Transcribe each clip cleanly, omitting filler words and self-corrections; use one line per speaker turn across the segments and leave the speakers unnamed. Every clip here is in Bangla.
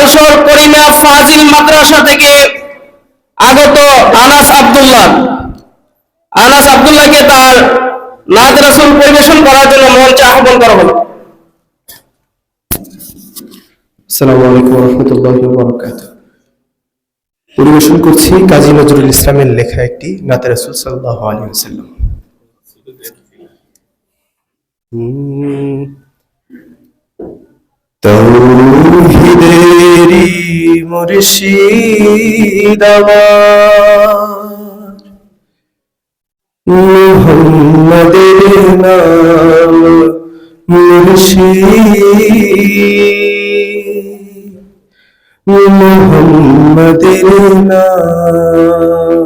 আদর্শ করিমিয়া ফাজিল মাদ্রাসা থেকে আগত আনাস আব্দুল্লাহকে তার নাত রাসূল পরিবেশন করার জন্য মঞ্চে আহ্বান করা হলো।
আসসালামু আলাইকুম ওয়া রাহমাতুল্লাহি ওয়া বারাকাতুহু। পরিবেশন করছি কাজী নজরুল ইসলামের লেখা একটি নাতে রাসূল সাল্লাল্লাহু আলাইহি ওয়াসাল্লাম। তাওহীদেরি মুর্শিদ আমার, মুহাম্মাদের নাম মুর্শিদ, মুহাম্মাদের নাম।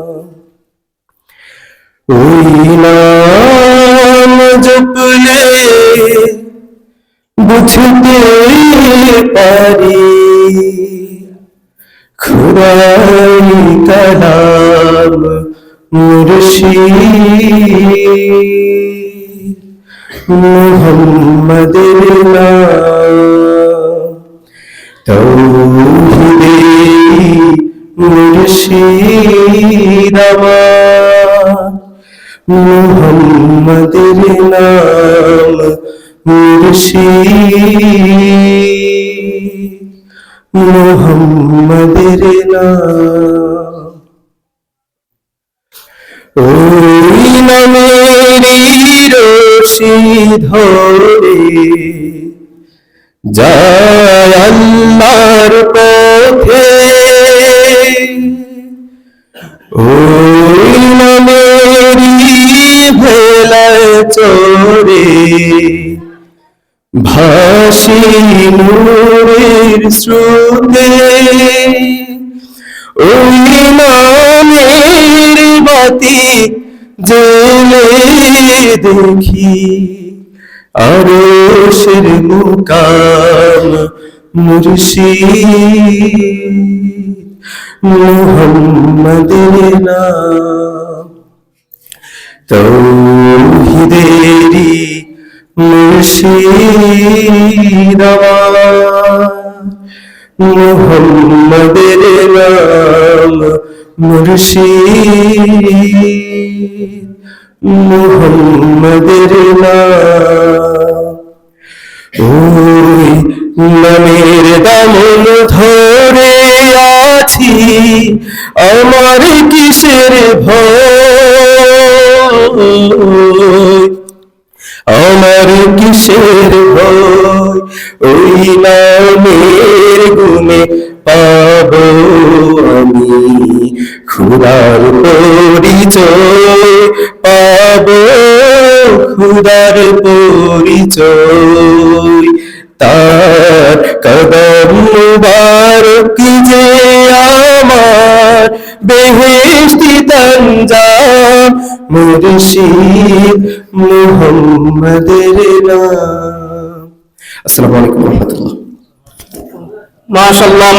ওই নাম জপলে বুঝতে পারি খুদাই কালাম মুর্শিদ, মুহাম্মাদের নাম। তাওহীদেরি মুর্শিদ আমার, মুহাম্মাদের নাম মুর্শিদ, মুহাম্মাদের নাম। ওই নামেরই রশি ধরে যায় আল্লাহর পথে, ওই নামেরই ভেলায় চড়ে ভাসি নূরের স্রোতে। ওই নামের বাতি জ্বলে দেখি আরশের মুকাম মুর্শিদ, মুহাম্মাদের নাম। তাওহীদেরি মুর্শিদ আমার, মুহাম্মাদের নাম মুর্শিদ, মুহাম্মাদের নাম। ওই নামের দামন ধরে আছি আমার কিসের ভয়, আমার কিসের ভয়। ওই নামের গুণে পাব আমি খুদার পরিচয়, পাব খুদার পরিচয়। তার কদম মুবারক যে আমার বেহেশতি তঞ্জাম মুর্শিদ, মুহাম্মাদের নাম। আসসালামু আলাইকুম ওয়া রাহমাতুল্লাহ।
মাশাআল্লাহ।